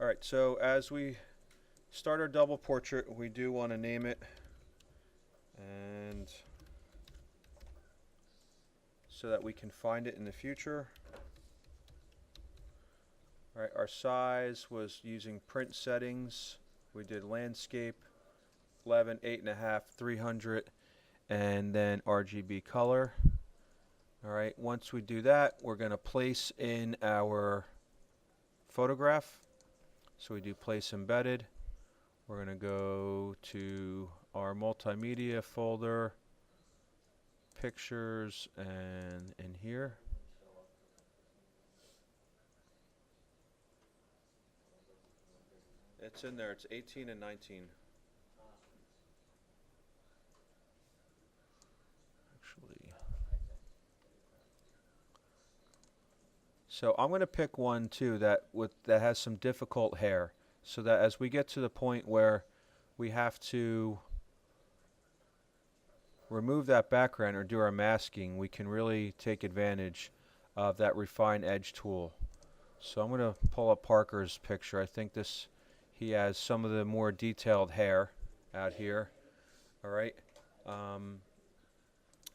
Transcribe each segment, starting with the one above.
Alright, so as we start our double portrait, we do want to name it, and so that we can find it in the future. Alright, our size was using print settings. We did landscape, 11, 8.5, 300, and then RGB color. Alright, once we do that, we're going to place in our photograph. So we do place embedded. We're going to go to our multimedia folder, pictures, and in here. It's in there. It's 18 and 19. Actually. So I'm going to pick one too that has some difficult hair, so that as we get to the point where we have to remove that background or do our masking, we can really take advantage of that refine edge tool. So I'm going to pull up Parker's picture. I think he has some of the more detailed hair out here. Alright,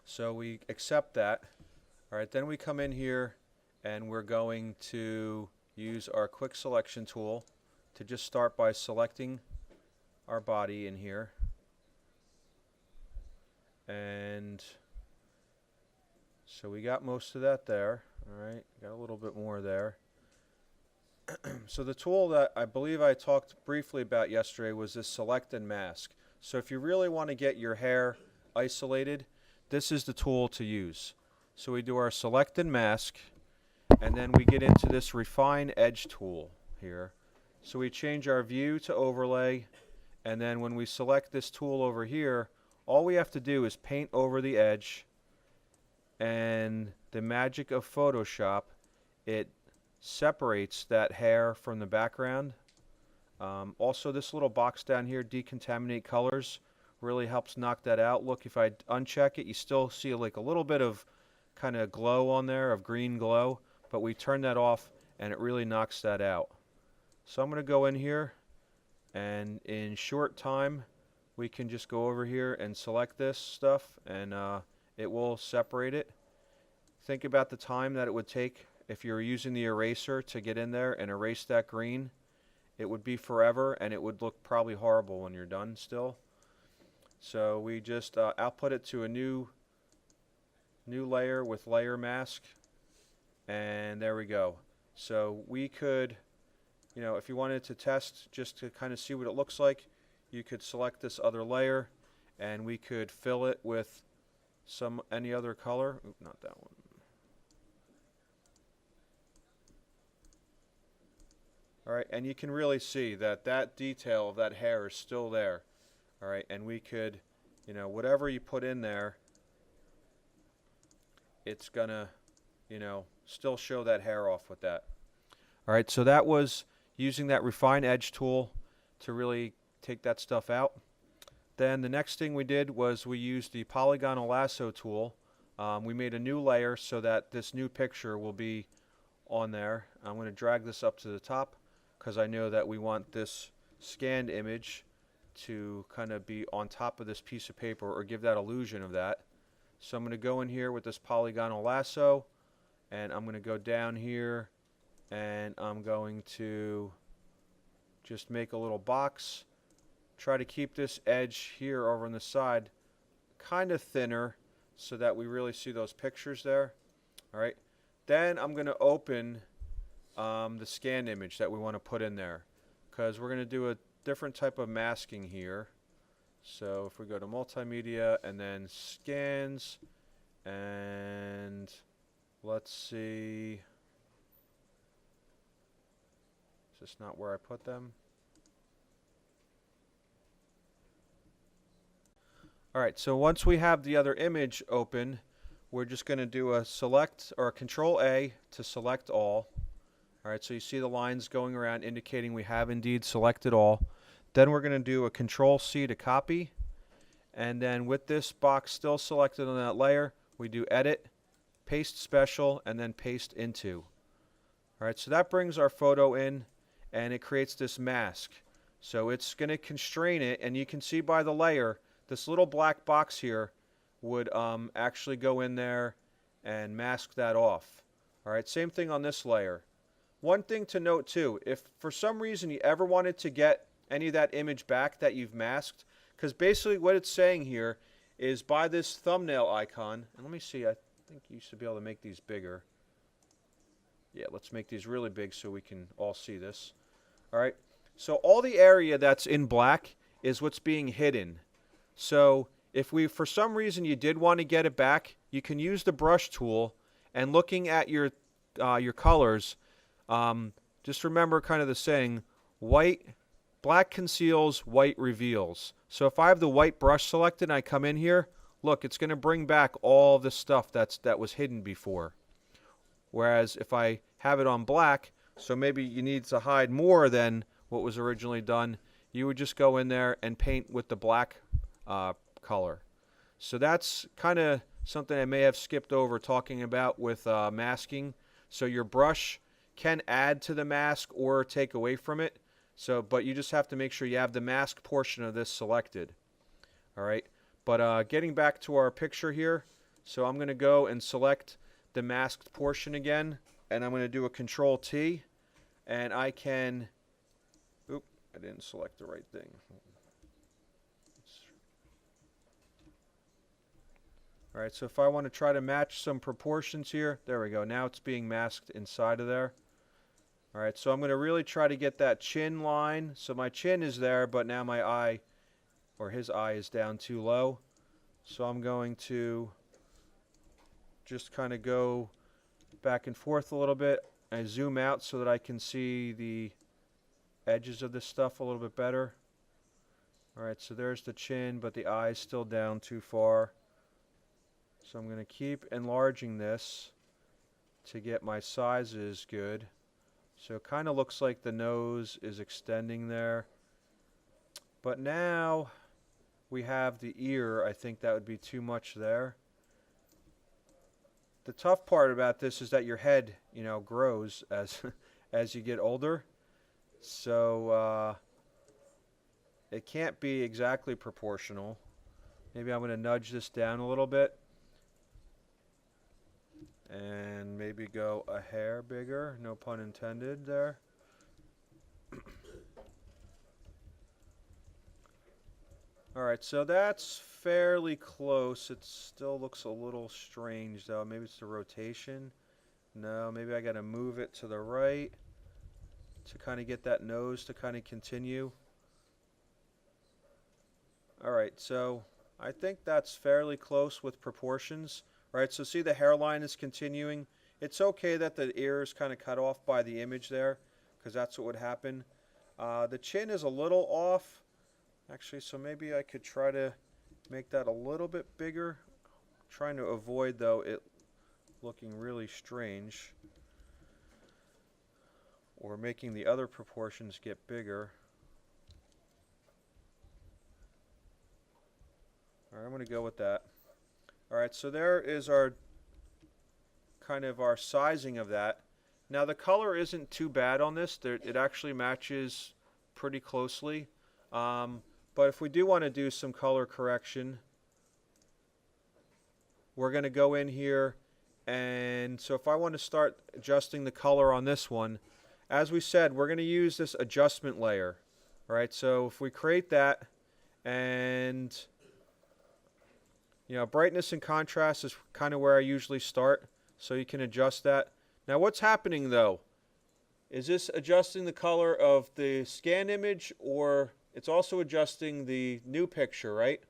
so we accept that. Alright, then we come in here and we're going to use our quick selection tool to just start by selecting our body in here. And so we got most of that there. Alright, got a little bit more there. So the tool that I believe I talked briefly about yesterday was this select and mask. So if you really want to get your hair isolated, this is the tool to use. So we do our select and mask, and then we get into this refine edge tool here. So we change our view to overlay, and then when we select this tool over here, all we have to do is paint over the edge, and the magic of Photoshop, it separates that hair from the background. Also, this little box down here, decontaminate colors, really helps knock that out. Look, if I uncheck it, you still see like a little bit of kind of glow on there, of green glow, but we turn that off and it really knocks that out. So I'm going to go in here, and in short time we can just go over here and select this stuff, and it will separate it. Think about the time that it would take if you're using the eraser to get in there and erase that green. It would be forever, and it would look probably horrible when you're done still. So we just output it to a new layer with layer mask, and there we go. So we could, if you wanted to test just to kind of see what it looks like, you could select this other layer and we could fill it with any other color. Oop, not that one. Alright, and you can really see that detail of that hair is still there. Alright, and we could, whatever you put in there, it's gonna, still show that hair off with that. Alright, so that was using that refine edge tool to really take that stuff out. Then the next thing we did was we used the polygonal lasso tool. We made a new layer so that this new picture will be on there. I'm going to drag this up to the top because I know that we want this scanned image to kind of be on top of this piece of paper or give that illusion of that. So I'm going to go in here with this polygonal lasso, and I'm going to go down here, and I'm going to just make a little box. Try to keep this edge here over on the side kind of thinner so that we really see those pictures there. Alright, then I'm going to open the scanned image that we want to put in there, because we're going to do a different type of masking here. So if we go to multimedia and then scans, and let's see, is this not where I put them? Alright, so once we have the other image open, we're just going to do a select or a Control A to select all. Alright, so you see the lines going around indicating we have indeed selected all. Then we're going to do a Control C to copy, and then with this box still selected on that layer, we do Edit, Paste Special, and then Paste Into. Alright, so that brings our photo in, and it creates this mask. So it's going to constrain it, and you can see by the layer, this little black box here would actually go in there and mask that off. All right, same thing on this layer. One thing to note too, if for some reason you ever wanted to get any of that image back that you've masked, because basically what it's saying here is by this thumbnail icon, and let me see, I think you should be able to make these bigger. Yeah, let's make these really big so we can all see this. All right, so all the area that's in black is what's being hidden. So if for some reason you did want to get it back, you can use the brush tool, and looking at your colors, just remember kind of the saying, black conceals, white reveals. So if I have the white brush selected and I come in here, look, it's going to bring back all the stuff that was hidden before. Whereas if I have it on black, so maybe you need to hide more than what was originally done, you would just go in there and paint with the black color. So that's kind of something I may have skipped over talking about with masking. So your brush can add to the mask or take away from it. So, but you just have to make sure you have the mask portion of this selected. All right. But getting back to our picture here, so I'm going to go and select the masked portion again, and I'm going to do a Control T, and I can. Oop, I didn't select the right thing. All right, so if I want to try to match some proportions here, there we go. Now it's being masked inside of there. All right, so I'm going to really try to get that chin line. So my chin is there, but now my eye, or his eye, is down too low. So I'm going to just kind of go back and forth a little bit. I zoom out so that I can see the edges of this stuff a little bit better. All right, so there's the chin, but the eye is still down too far. So I'm going to keep enlarging this to get my sizes good. So it kind of looks like the nose is extending there. But now we have the ear. I think that would be too much there. The tough part about this is that your head, grows as as you get older. So it can't be exactly proportional. Maybe I'm going to nudge this down a little bit. And maybe go a hair bigger, no pun intended there. Alright, so that's fairly close. It still looks a little strange though. Maybe it's the rotation. No, maybe I gotta move it to the right to kind of get that nose to kind of continue. Alright, so I think that's fairly close with proportions. Right, so see the hairline is continuing. It's okay that the ear is kind of cut off by the image there, because that's what would happen. The chin is a little off, actually, so maybe I could try to make that a little bit bigger. Trying to avoid, though, it looking really strange, or making the other proportions get bigger. All right, I'm going to go with that. All right, so there is our kind of our sizing of that. Now the color isn't too bad on this. It actually matches pretty closely. But if we do want to do some color correction, we're going to go in here, and so if I want to start adjusting the color on this one, as we said, we're going to use this adjustment layer. All right, so if we create that, and brightness and contrast is kind of where I usually start, so you can adjust that. Now what's happening though, is this adjusting the color of the scan image, or it's also adjusting the new picture, right?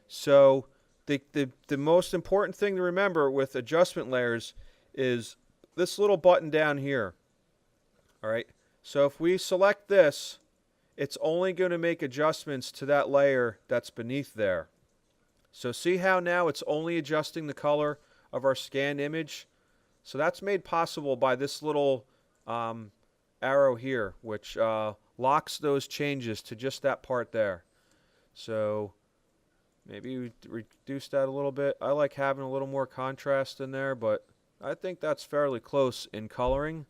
So the most important thing to remember with adjustment layers is this little button down here. All right, so if we select this, it's only going to make adjustments to that layer that's beneath there. So see how now it's only adjusting the color of our scanned image? So that's made possible by this little arrow here, which locks those changes to just that part there. So maybe we reduce that a little bit. I like having a little more contrast in there, but I think that's fairly close in coloring.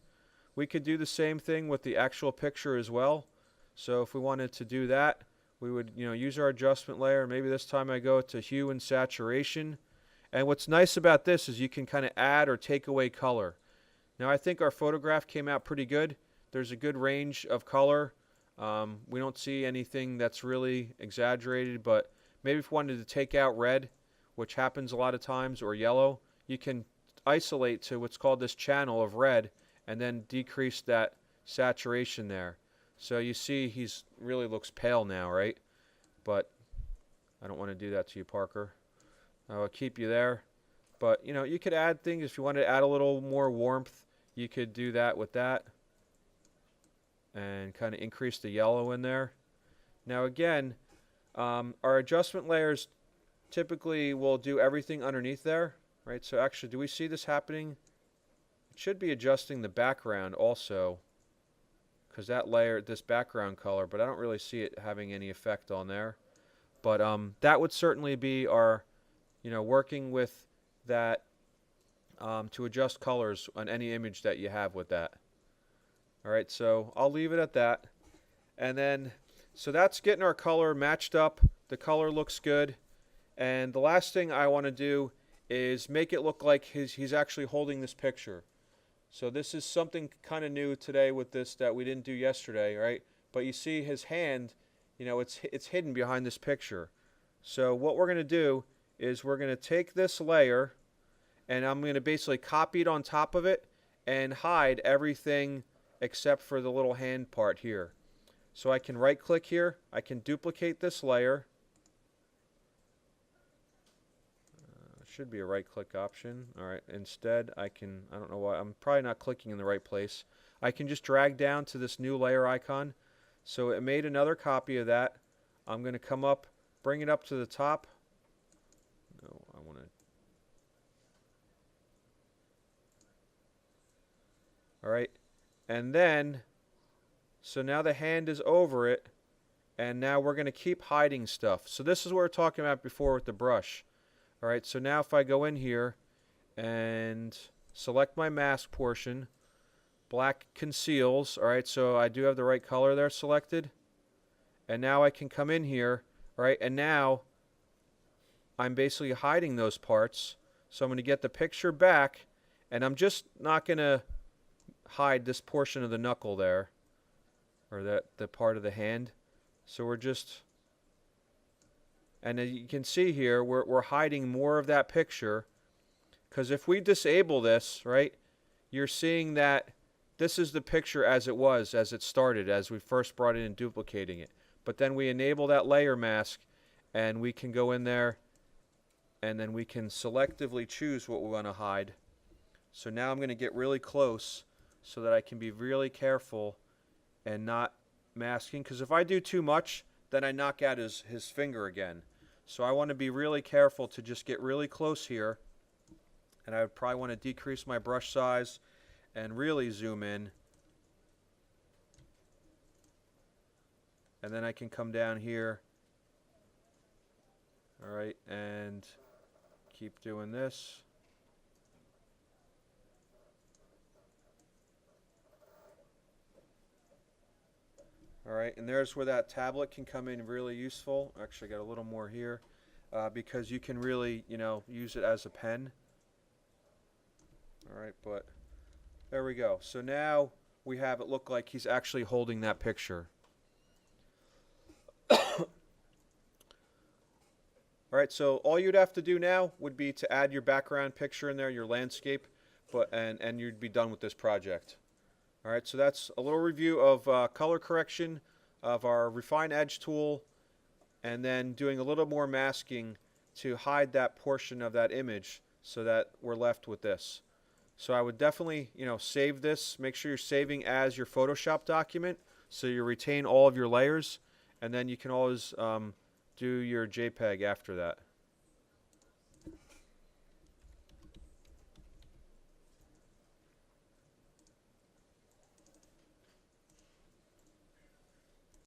we could do the same thing with the actual picture as well. So if we wanted to do that, we would, use our adjustment layer. Maybe this time I go to hue and saturation. And what's nice about this is you can kind of add or take away color. Now I think our photograph came out pretty good. There's a good range of color. We don't see anything that's really exaggerated, but maybe if we wanted to take out red, which happens a lot of times, or yellow, you can isolate to what's called this channel of red and then decrease that saturation there. So you see he's really looks pale now, right? But I don't want to do that to you, Parker. I'll keep you there. But, you could add things. If you wanted to add a little more warmth, you could do that with that. And kind of increase the yellow in there. Now again, our adjustment layers typically will do everything underneath there, right? So actually, do we see this happening? It should be adjusting the background also, because that layer, this background color, but I don't really see it having any effect on there. But that would certainly be our, working with that to adjust colors on any image that you have with that. All right, so I'll leave it at that. And then, so that's getting our color matched up. The color looks good. And the last thing I want to do is make it look like he's actually holding this picture. So this is something kind of new today with this that we didn't do yesterday, right? But you see his hand, it's hidden behind this picture. So what we're going to do is we're going to take this layer and I'm going to basically copy it on top of it and hide everything except for the little hand part here. So I can right click here, I can duplicate this layer. Should be a right click option. Alright, instead I don't know why, I'm probably not clicking in the right place. I can just drag down to this new layer icon. So it made another copy of that. I'm going to come up, bring it up to the top. No, I want to. Alright, and then, so now the hand is over it, and now we're going to keep hiding stuff. So this is what we were talking about before with the brush. Alright, so now if I go in here and select my mask portion, black conceals, alright, so I do have the right color there selected. And now I can come in here, alright, and now I'm basically hiding those parts. So I'm going to get the picture back, and I'm just not going to hide this portion of the knuckle there, or the part of the hand. So we're just, and as you can see here, we're hiding more of that picture, because if we disable this, right, you're seeing that this is the picture as it was, as it started, as we first brought it in duplicating it. But then we enable that layer mask, and we can go in there, and then we can selectively choose what we want to hide. So now I'm going to get really close so that I can be really careful and not masking, because if I do too much, then I knock out his finger again. So I want to be really careful to just get really close here, and I would probably want to decrease my brush size and really zoom in, and then I can come down here, alright, and keep doing this. Alright, and there's where that tablet can come in really useful. Actually, I got a little more here, because you can really, use it as a pen. Alright, but there we go. So now we have it look like he's actually holding that picture. Alright, so all you'd have to do now would be to add your background picture in there, your landscape, and you'd be done with this project. Alright, so that's a little review of color correction of our Refine Edge tool, and then doing a little more masking to hide that portion of that image so that we're left with this. So I would definitely, save this. Make sure you're saving as your Photoshop document so you retain all of your layers, and then you can always do your JPEG after that.